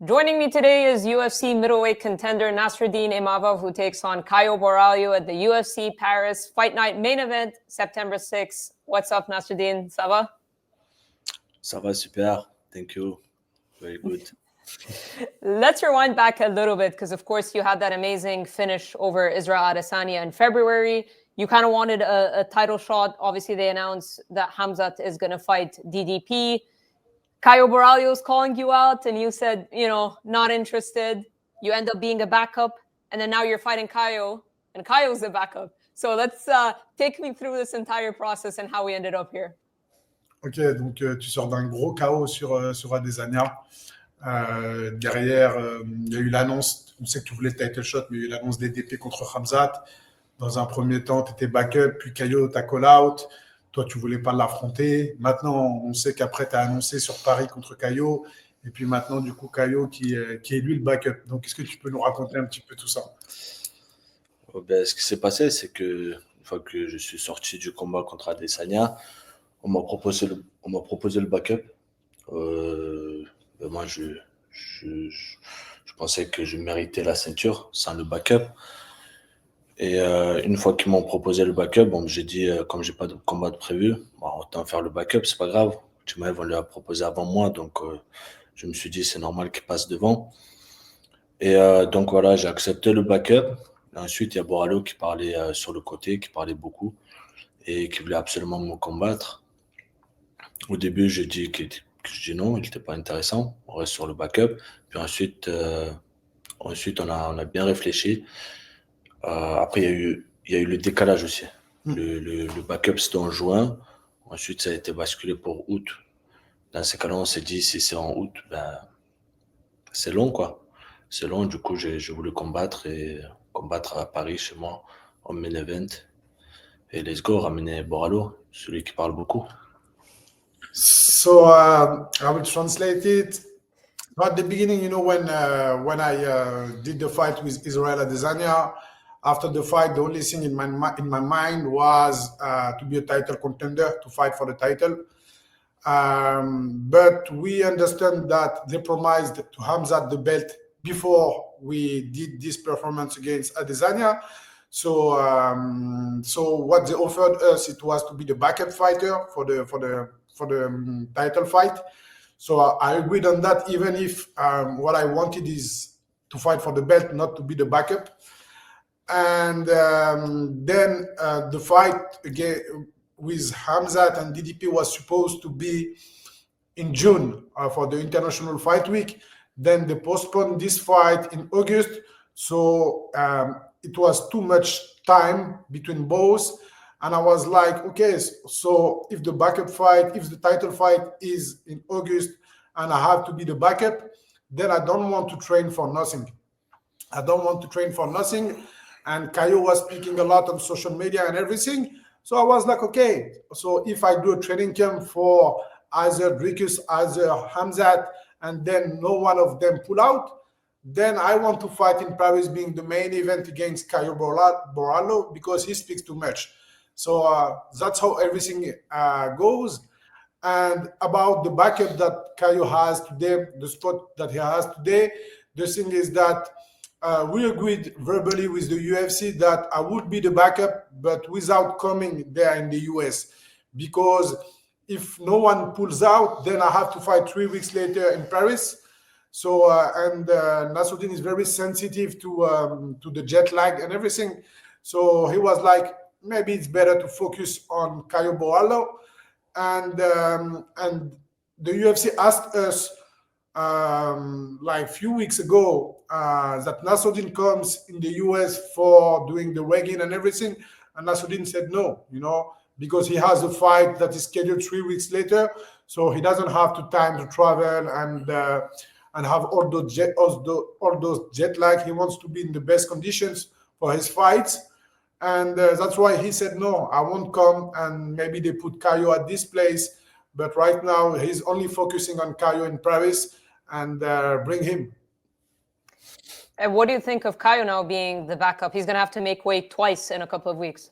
Joining me today is UFC middleweight contender Nassourdine Imavov, who takes on Caio Borralho at the UFC Paris Fight Night main event, September 6th. What's up, Nassourdine? Ça va? Ça va, super. Thank you. Very good. Let's rewind back a little bit, because of course you had that amazing finish over Israel Adesanya in February. You kind of wanted a title shot. Obviously, they announced that Hamzat is going to fight DDP. Caio Borralho is calling you out, and you said, not interested. You end up being a backup, and then now you're fighting Caio, and Caio's the backup. So let's take me through this entire process and how we ended up here. Ok, donc tu sors d'un gros KO sur Adesanya. Derrière, il y a eu l'annonce, on sait que tu voulais title shot, mais il y a eu l'annonce des DP contre Hamzat. Dans un premier temps, tu étais backup, puis Caio t'a call out. Toi, tu ne voulais pas l'affronter. Maintenant, on sait qu'après, tu as annoncé sur Paris contre Caio. Et puis maintenant, du coup, Caio qui est lui le backup. Donc, est-ce que tu peux nous raconter un petit peu tout ça? Ce qui s'est passé, c'est que une fois que je suis sorti du combat contre Adesanya, on m'a proposé le backup. Moi, je pensais que je méritais la ceinture sans le backup. Et une fois qu'ils m'ont proposé le backup, j'ai dit, comme j'ai pas de combat de prévu, autant faire le backup, c'est pas grave. Ils vont lui proposer avant moi, donc je me suis dit, c'est normal qu'il passe devant. Et donc voilà, j'ai accepté le backup. Et ensuite, il y a Borralho qui parlait sur le côté, qui parlait beaucoup et qui voulait absolument me combattre. Au début, j'ai dit non, il n'était pas intéressant. On reste sur le backup. Puis ensuite, on a bien réfléchi. Après, il y a eu le décalage aussi. Le backup, c'était en juin. Ensuite, ça a été basculé pour août. Dans ces cas-là, on s'est dit, si c'est en août, c'est long, quoi. C'est long. Du coup, j'ai voulu combattre à Paris, chez moi, en main event. Et let's go, ramener Borralho, celui qui parle beaucoup. So I will translate it. At the beginning, when I did the fight with Israel Adesanya, after the fight, the only thing in my mind was to be a title contender, to fight for the title. But we understand that they promised to Hamzat the belt before we did this performance against Adesanya. So what they offered us, it was to be the backup fighter for the title fight. So I agreed on that, even if what I wanted is to fight for the belt, not to be the backup. And then the fight again with Hamzat and DDP was supposed to be in June for the International Fight Week. Then they postponed this fight in August. So it was too much time between both. And I was like, okay, so if the backup fight, if the title fight is in August and I have to be the backup, then I don't want to train for nothing. And Caio was speaking a lot on social media and everything. So I was like, okay, so if I do a training camp for either Dricus, either Hamzat, and then no one of them pull out, then I want to fight in Paris being the main event against Caio Borralho because he speaks too much. So that's how everything goes. And about the backup that Caio has today, the spot that he has today, the thing is that we agreed verbally with the UFC that I would be the backup, but without coming there in the US. Because if no one pulls out, then I have to fight 3 weeks later in Paris. So, and Nassourdine is very sensitive to the jet lag and everything. So he was like, maybe it's better to focus on Caio Borralho. And the UFC asked us like a few weeks ago that Nassourdine comes in the US for doing the weigh-in and everything. And Nassourdine said no, because he has a fight that is scheduled 3 weeks later. So he doesn't have the time to travel and have all those jet lag. He wants to be in the best conditions for his fights. And that's why he said, no, I won't come. And maybe they put Caio at this place. But right now, he's only focusing on Caio in Paris and bring him. And what do you think of Caio now being the backup? He's going to have to make weight twice in a couple of weeks.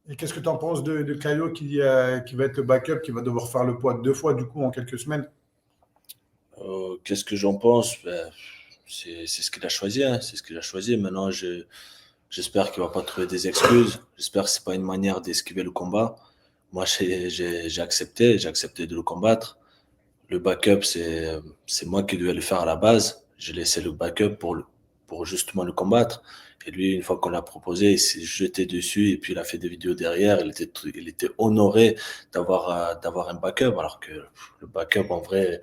Et qu'est-ce que tu en penses de Caio qui va être le backup, qui va devoir faire le poids 2 fois du coup en quelques semaines? Qu'est-ce que j'en pense? Ben, c'est ce qu'il a choisi, hein. C'est ce qu'il a choisi. Maintenant, j'espère qu'il va pas trouver des excuses. J'espère que c'est pas une manière d'esquiver le combat. Moi, j'ai accepté de le combattre. Le backup, c'est moi qui devais le faire à la base. J'ai laissé le backup pour justement le combattre. Et lui, une fois qu'on l'a proposé, il s'est jeté dessus et puis il a fait des vidéos derrière. Il était honoré d'avoir un backup, alors que le backup, en vrai,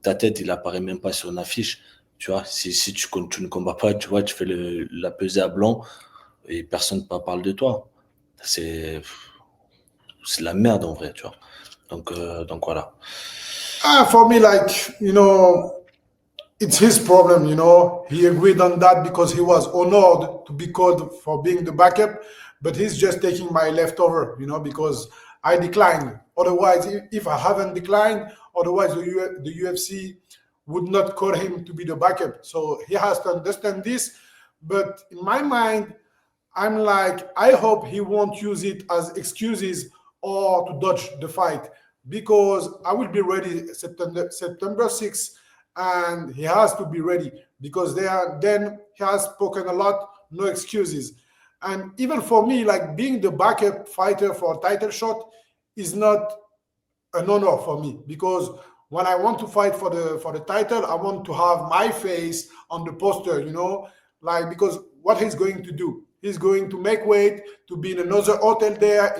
ta tête, il apparaît même pas sur une affiche. Tu vois, si tu ne combats pas, tu vois, tu fais la pesée à blanc et personne ne parle de toi. C'est, c'est la merde, en vrai, tu vois. Donc voilà. For me, like, it's his problem, He agreed on that because he was honored to be called for being the backup, but he's just taking my leftover, because I declined. Otherwise, if I haven't declined, otherwise the UFC would not call him to be the backup. So he has to understand this. But in my mind, I'm like, I hope he won't use it as excuses or to dodge the fight, because I will be ready September 6th, and he has to be ready because then he has spoken a lot, no excuses. And even for me, like being the backup fighter for a title shot is not an honor for me, because when I want to fight for the title, I want to have my face on the poster, like, because what he's going to do, he's going to make weight to be in another hotel there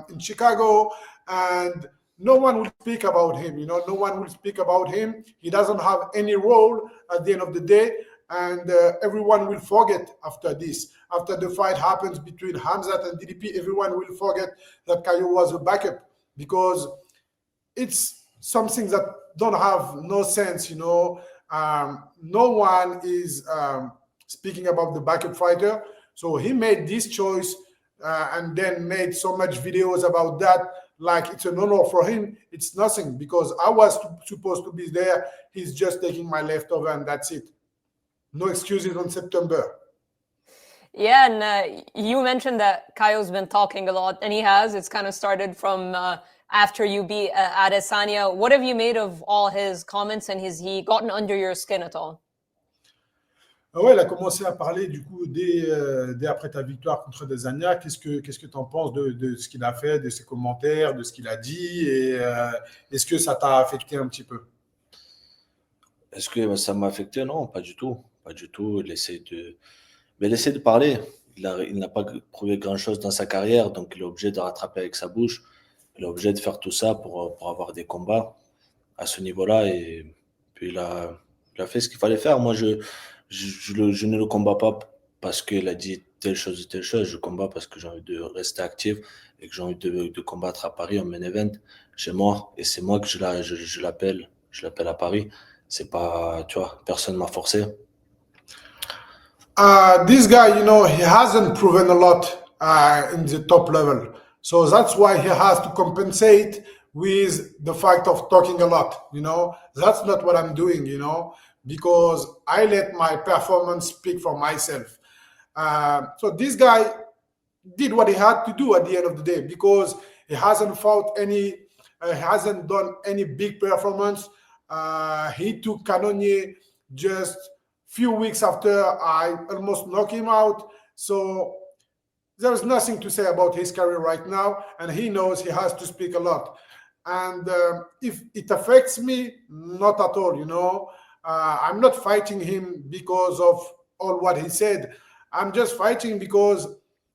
in Chicago, and no one will speak about him. No one will speak about him. He doesn't have any role at the end of the day, and everyone will forget after this. After the fight happens between Hamzat and DDP, everyone will forget that Caio was a backup, because it's something that don't have no sense. No one is speaking about the backup fighter. So he made this choice and then made so much videos about that, like it's an honor for him. It's nothing, because I was supposed to be there. He's just taking my leftover, and that's it. No excuses on September. Yeah, and you mentioned that Caio's been talking a lot, and he has. It's kind of started from after you beat Adesanya. What have you made of all his comments, and has he gotten under your skin at all? Ouais, il a commencé à parler du coup dès après ta victoire contre Adesanya. Qu'est-ce que tu en penses de ce qu'il a fait, de ses commentaires, de ce qu'il a dit, et est-ce que ça t'a affecté un petit peu? Est-ce que ça m'a affecté? Non, pas du tout. Pas du tout. Mais il essaie de parler. Il n'a pas prouvé grand-chose dans sa carrière, donc il est obligé de rattraper avec sa bouche. Il est obligé de faire tout ça pour avoir des combats à ce niveau-là. Et puis il a fait ce qu'il fallait faire. Moi, je ne le combats pas parce qu'il a dit telle chose ou telle chose. Je combats parce que j'ai envie de rester actif et que j'ai envie de combattre à Paris en main event chez moi. Et c'est moi que je l'appelle à Paris. C'est pas, tu vois, personne m'a forcé. This guy, he hasn't proven a lot in the top level. So that's why he has to compensate with the fact of talking a lot. That's not what I'm doing, because I let my performance speak for myself. So this guy did what he had to do at the end of the day, because he hasn't fought he hasn't done any big performance. He took Cannonier just few weeks after I almost knocked him out. So there's nothing to say about his career right now, and he knows he has to speak a lot. And if it affects me, not at all. I'm not fighting him because of all what he said. I'm just fighting because,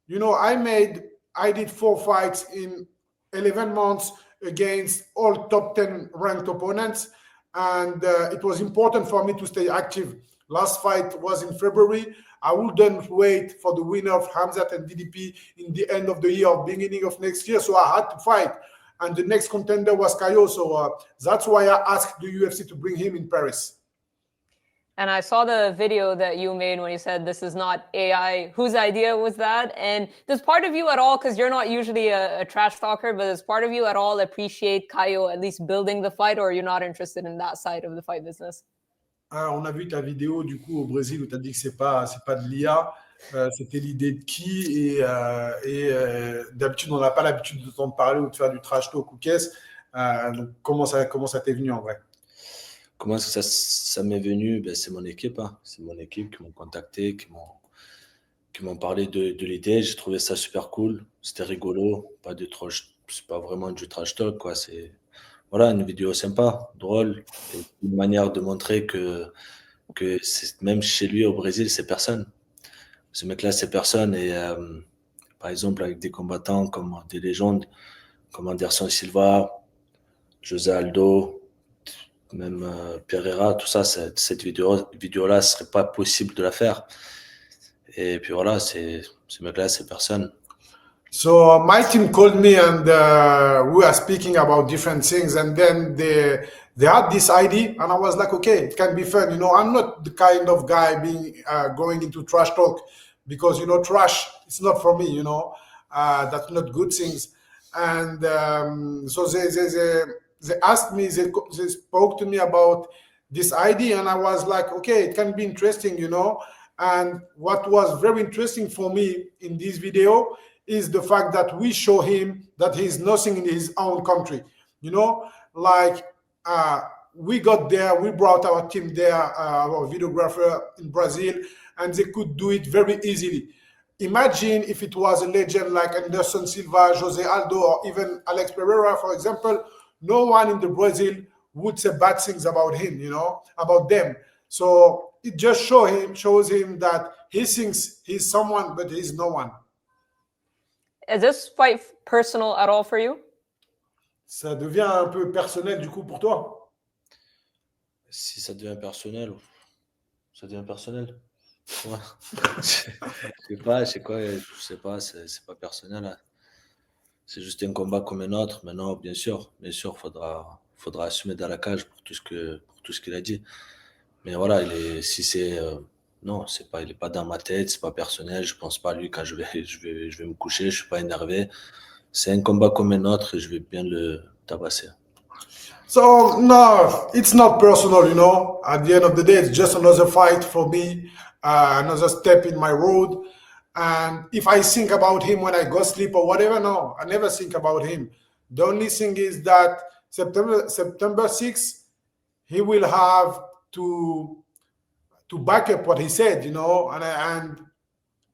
I did 4 fights in 11 months against all top 10 ranked opponents, and it was important for me to stay active. Last fight was in February. I wouldn't wait for the winner of Hamzat and DDP in the end of the year or beginning of next year, so I had to fight. And the next contender was Caio, so that's why I asked the UFC to bring him in Paris. And I saw the video that you made when you said this is not AI. Whose idea was that? And does part of you at all, because you're not usually a trash talker, but does part of you at all appreciate Caio at least building the fight, or you're not interested in that side of the fight business? On a vu ta vidéo du coup au Brésil où tu as dit que c'est pas de l'IA, c'était l'idée de qui, et d'habitude on n'a pas l'habitude de t'entendre parler ou de faire du trash talk ou qu'est-ce, donc comment ça t'est venu en vrai? Comment ça m'est venu? Ben, c'est mon équipe. Hein. C'est mon équipe qui m'ont contacté, qui m'ont parlé de l'idée. J'ai trouvé ça super cool. C'était rigolo. C'est pas vraiment du trash talk, quoi. C'est voilà, une vidéo sympa, drôle. Et une manière de montrer que même chez lui au Brésil, c'est personne. Ce mec-là, c'est personne. Et par exemple, avec des combattants comme des légendes, comme Anderson Silva, José Aldo, même Pereira, tout ça, cette vidéo-là, ce serait pas possible de la faire. Et puis voilà, ce mec-là, c'est personne. So my team called me and we were speaking about different things, and then they had this idea, and I was like, okay, it can be fun. You know, I'm not the kind of guy being going into trash talk because you know trash it's not for me. You know, that's not good things. And so they asked me, they spoke to me about this idea, and I was like, okay, it can be interesting. You know, and what was very interesting for me in this video is the fact that we show him that he's nothing in his own country. You know, like we got there, we brought our team there, our videographer in Brazil, and they could do it very easily. Imagine if it was a legend like Anderson Silva, Jose Aldo, or even Alex Pereira, for example, no one in the Brazil would say bad things about him, you know, about them. So it just shows him that he thinks he's someone, but he's no one. Is this fight personal at all for you? Ça devient un peu personnel du coup pour toi? Si ça devient personnel, ça devient personnel. Ouais. Je sais pas, c'est pas personnel. Hein. C'est juste un combat comme un autre. Maintenant, bien sûr, faudra assumer dans la cage pour tout ce qu'il a dit. Mais voilà, non, il est pas dans ma tête, c'est pas personnel. Je pense pas à lui quand je vais me coucher. Je suis pas énervé. C'est un combat comme un autre et je vais bien le tabasser. So no, it's not personal, you know. At the end of the day, it's just another fight for me, another step in my road. And if I think about him when I go sleep or whatever, no, I never think about him. The only thing is that September 6th, he will have to back up what he said, you know, and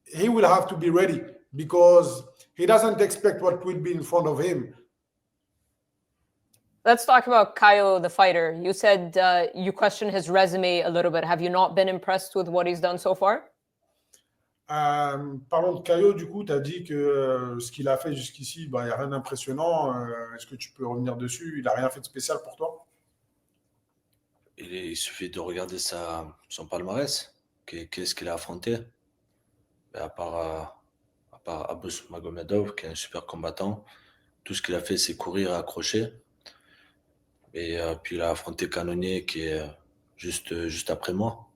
he will have to be ready because he doesn't expect what will be in front of him. Let's talk about Caio, the fighter. You said you questioned his resume a little bit. Have you not been impressed with what he's done so far? Parlons de Caio, du coup, tu as dit que ce qu'il a fait jusqu'ici, il n'y a rien d'impressionnant. Est-ce que tu peux revenir dessus? Il n'a rien fait de spécial pour toi? Il suffit de regarder son palmarès. Qu'est-ce qu'il a affronté? À part Abus Magomedov, qui est un super combattant, tout ce qu'il a fait, c'est courir et accrocher. Et puis il a affronté Cannonier, qui est juste après moi.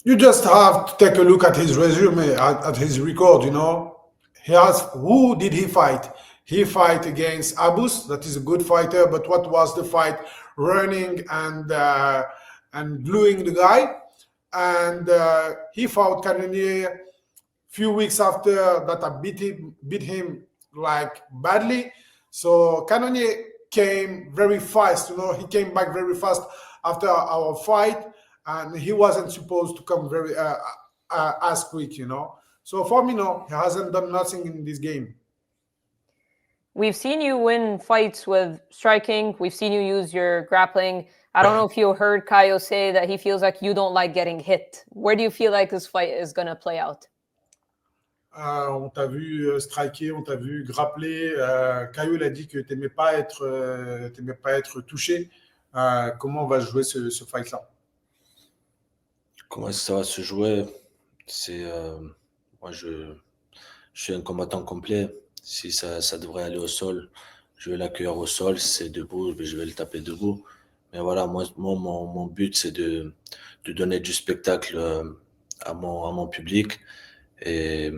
You just have to take a look at his resume, at his record, you know. Who did he fight? He fight against Abus, that is a good fighter, but what was the fight? Running and gluing the guy. And he fought Cannonier few weeks after that. I beat him like badly. So Cannonier came very fast, you know. He came back very fast after our fight, and he wasn't supposed to come very as quick, you know. So for me, no, he hasn't done nothing in this game. We've seen you win fights with striking. We've seen you use your grappling. I don't know if you heard Caio say that he feels like you don't like getting hit. Where do you feel like this fight is going to play out? On t'a vu striker, on t'a vu grappler. Caio, il a dit que tu n'aimais pas être touché. Comment va se jouer ce fight-là? Comment ça va se jouer? Moi, je suis un combattant complet. Si ça devrait aller au sol, je vais l'accueillir au sol. Si c'est debout, je vais le taper debout. Mais voilà, moi mon but, c'est de donner du spectacle à mon public et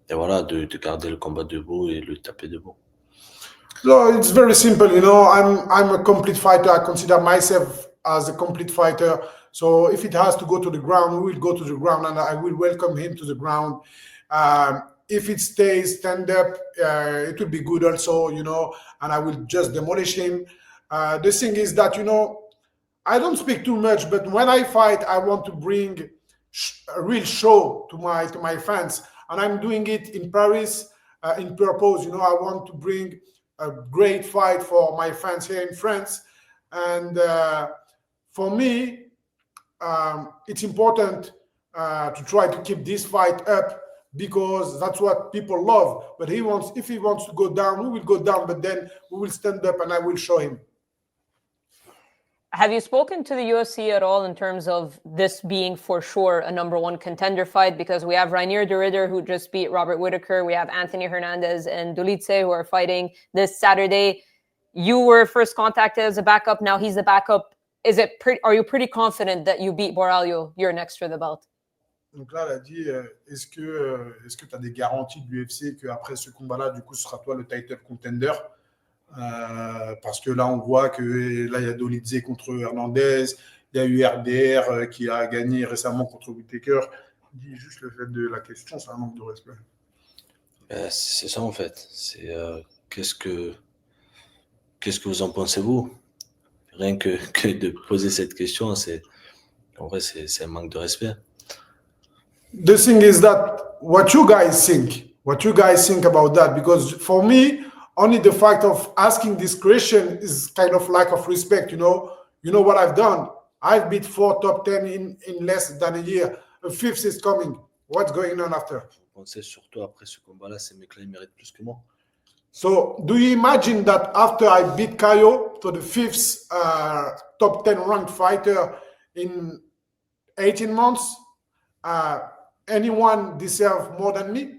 voilà, de garder le combat debout et le taper debout. No, it's very simple, you know. I'm a complete fighter. I consider myself as a complete fighter. So if it has to go to the ground, we will go to the ground, and I will welcome him to the ground. If it stays stand up, it will be good also, you know, and I will just demolish him. The thing is that, I don't speak too much, but when I fight, I want to bring a real show to my fans, and I'm doing it in Paris in purpose. I want to bring a great fight for my fans here in France, and for me, it's important to try to keep this fight up because that's what people love. But if he wants to go down, we will go down, but then we will stand up and I will show him. Have you spoken to the UFC at all in terms of this being for sure a #1 contender fight? Because we have Rainier de Ridder, who just beat Robert Whittaker. We have Anthony Hernandez and Dolidze, who are fighting this Saturday. You were first contacted as a backup. Now he's the backup. Are you pretty confident that you beat Borralho? You're next for the belt. Donc là, elle a dit, est-ce que tu as des garanties de l'UFC qu'après ce combat-là, du coup, ce sera toi le title contender? Parce que là, on voit que là, il y a Dolidze contre Hernandez, il y a eu RDR qui a gagné récemment contre Whittaker. Dis juste le fait de la question, c'est un manque de respect. C'est ça en fait. C'est qu'est-ce que vous en pensez vous? Rien que de poser cette question, en vrai, c'est un manque de respect. The thing is that what you guys think about that, because for me, only the fact of asking this question is kind of lack of respect. You know what I've done. I've beat 4 top 10 in less than a year. A 5th is coming. What's going on after? Vous pensez surtout après ce combat-là, ces mecs-là ils méritent plus que moi. So, do you imagine that after I beat Caio to the 5th top 10 ranked fighter in 18 months, anyone deserve more than me?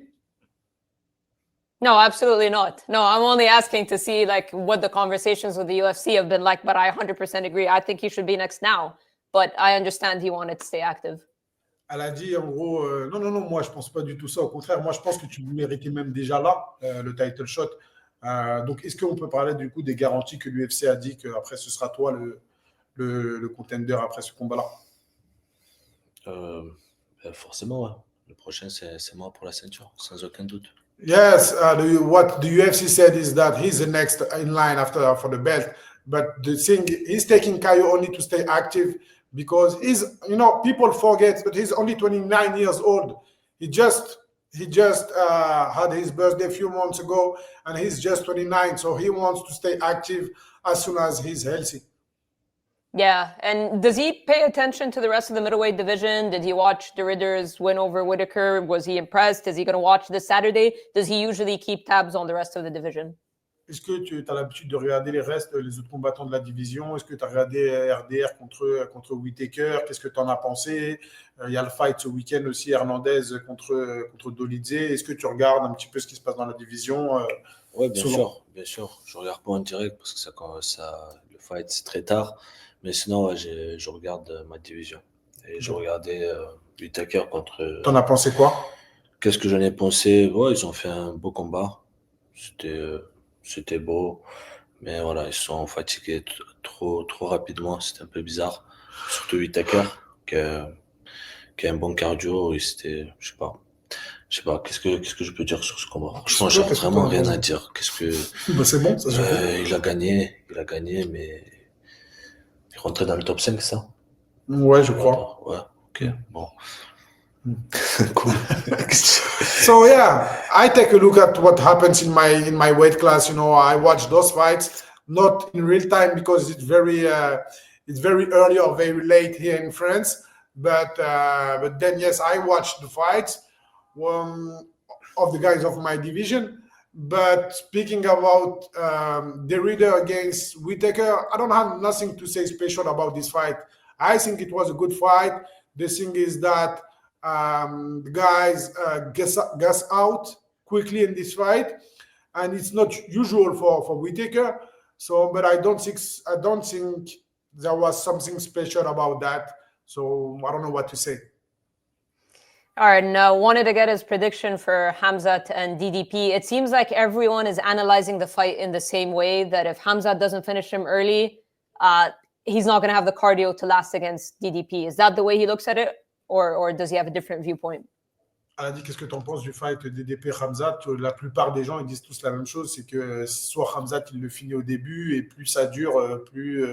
No, absolutely not. No, I'm only asking to see what the conversations with the UFC have been like, but I 100% agree. I think he should be next now, but I understand he wanted to stay active. Elle a dit en gros, non, moi je pense pas du tout ça. Au contraire, moi je pense que tu méritais même déjà là le title shot. Donc est-ce qu'on peut parler du coup des garanties que l'UFC a dit qu'après ce sera toi le contender après ce combat-là? Forcément, ouais. Le prochain c'est moi pour la ceinture, sans aucun doute. Yes, what the UFC said is that he's the next in line for the belt. But the thing, he's taking Caio only to stay active because people forget that he's only 29 years old. He just had his birthday a few months ago, and he's just 29. So he wants to stay active as soon as he's healthy. Yeah, and does he pay attention to the rest of the middleweight division? Did he watch de Ridder's win over Whittaker? Was he impressed? Is he going to watch this Saturday? Does he usually keep tabs on the rest of the division? Est-ce que tu as l'habitude de regarder les autres combattants de la division? Est-ce que tu as regardé RDR contre Whittaker? Qu'est-ce que tu en as pensé? Il y a le fight ce week-end aussi, Hernandez contre Dolidze. Est-ce que tu regardes un petit peu ce qui se passe dans la division? Oui, bien sûr. Je regarde pas en direct parce que le fight c'est très tard. Mais sinon, ouais, je regarde ma division. Et je regardais Whittaker contre... T'en as pensé quoi? Qu'est-ce que j'en ai pensé? Ouais, ils ont fait un beau combat. C'était beau. Mais voilà, ils sont fatigués trop rapidement. C'était un peu bizarre. Surtout Whittaker, qui a un bon cardio. Et c'était... Je sais pas, qu'est-ce que je peux dire sur ce combat? Franchement, j'ai vraiment rien à dire. C'est bon, ça il a gagné, mais... Il rentrait dans le top 5, ça? Ouais, je crois. Ouais, ok, bon. Cool. So yeah, I take a look at what happens in my weight class. I watch those fights, not in real time because it's very early or very late here in France. But then yes, I watch the fights of the guys of my division. But speaking about de Ridder against Whittaker, I don't have nothing to say special about this fight. I think it was a good fight. The thing is that the guys gas out quickly in this fight, and it's not usual for Whittaker. So, but I don't think there was something special about that. So I don't know what to say. All right, now wanted to get his prediction for Hamzat and DDP. It seems like everyone is analyzing the fight in the same way, that if Hamzat doesn't finish him early, he's not going to have the cardio to last against DDP. Is that the way he looks at it, or does he have a different viewpoint? Elle a dit qu'est-ce que tu en penses du fight DDP Hamzat. La plupart des gens ils disent tous la même chose, c'est que soit Hamzat il le finit au début et plus ça dure, plus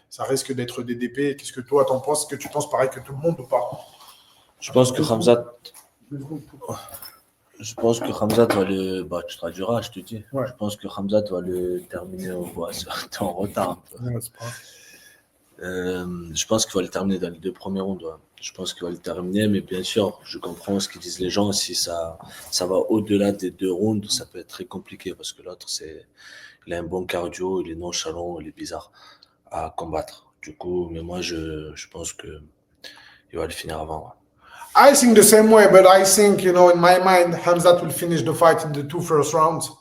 ça risque d'être DDP. Qu'est-ce que toi t'en penses? Est-ce que tu penses pareil que tout le monde ou pas? Je pense que Hamzat va le. Bah, tu traduiras, je te dis. Ouais. Je pense que Hamzat va le terminer t'es en retard un peu. Ouais, c'est pas grave. Je pense qu'il va le terminer dans les 2 premiers rounds. Ouais. Je pense qu'il va le terminer, mais bien sûr, je comprends ce qu'ils disent les gens. Si ça va au-delà des 2 rounds, ça peut être très compliqué parce que l'autre, il a un bon cardio, il est nonchalant, il est bizarre à combattre. Du coup, mais moi, je pense que il va le finir avant. Ouais. I think the same way, but I think, in my mind, Hamzat will finish the fight in the 2 first rounds.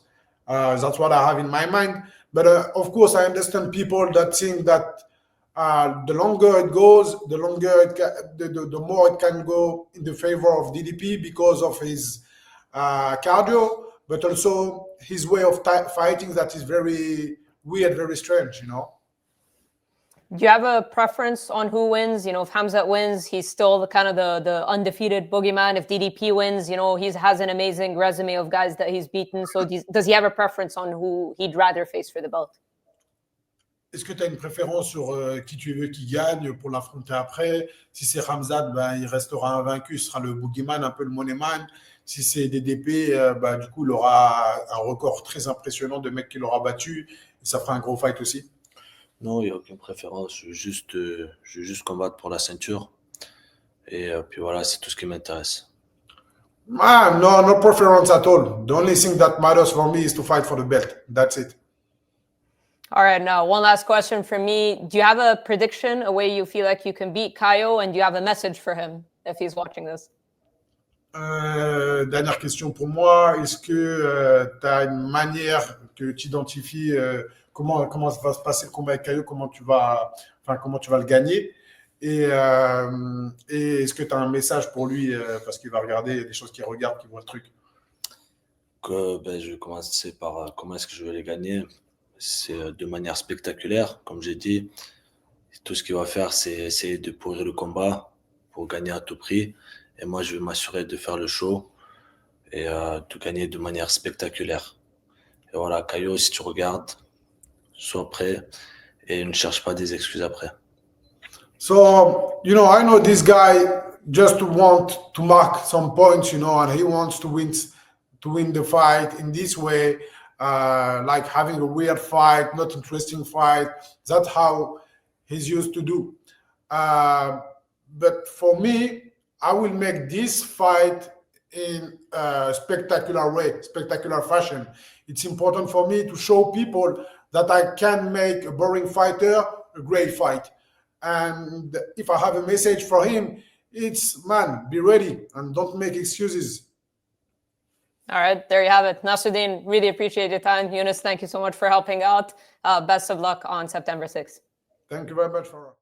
That's what I have in my mind. But of course, I understand people that think that the longer it goes, the more it can go in the favor of DDP because of his cardio, but also his way of fighting that is very weird, very strange, Do you have a preference on who wins? If Hamzat wins, he's still the undefeated boogeyman. If DDP wins, he has an amazing resume of guys that he's beaten. So does he have a preference on who he'd rather face for the belt? Est-ce que tu as une préférence sur qui tu veux qui gagne pour l'affronter après? Si c'est Hamzat, il restera invaincu, ce sera le boogeyman, un peu le moneyman. Si c'est DDP, du coup, il aura un record très impressionnant de mecs qu'il aura battu. Et ça fera un gros fight aussi. Non, il n'y a aucune préférence. Je veux juste combattre pour la ceinture. Et puis voilà, c'est tout ce qui m'intéresse. No preference at all. The only thing that matters for me is to fight for the belt. That's it. All right, now one last question from me. Do you have a prediction, a way you feel like you can beat Caio, and do you have a message for him if he's watching this? Dernière question pour moi. Est-ce que tu as une manière que tu identifies comment va se passer le combat avec Caio, comment tu vas le gagner? Et est-ce que tu as un message pour lui parce qu'il va regarder, il y a des choses qu'il regarde, qui voit le truc? Je vais commencer par comment est-ce que je vais les gagner. C'est de manière spectaculaire, comme j'ai dit. Tout ce qu'il va faire, c'est essayer de pourrir le combat pour gagner à tout prix. Et moi, je vais m'assurer de faire le show et de gagner de manière spectaculaire. Et voilà, Caio, si tu regardes, sois prêt et ne cherche pas des excuses après. So, I know this guy just want to mark some points, and he wants to win the fight in this way. Like having a weird fight, not interesting fight. That's how he's used to do. But for me, I will make this fight in a spectacular way, spectacular fashion. It's important for me to show people that I can make a boring fighter a great fight. And if I have a message for him, it's, man, be ready and don't make excuses. All right, there you have it. Nassourdine, really appreciate your time. Younes, thank you so much for helping out. Best of luck on September 6th. Thank you very much, Farah.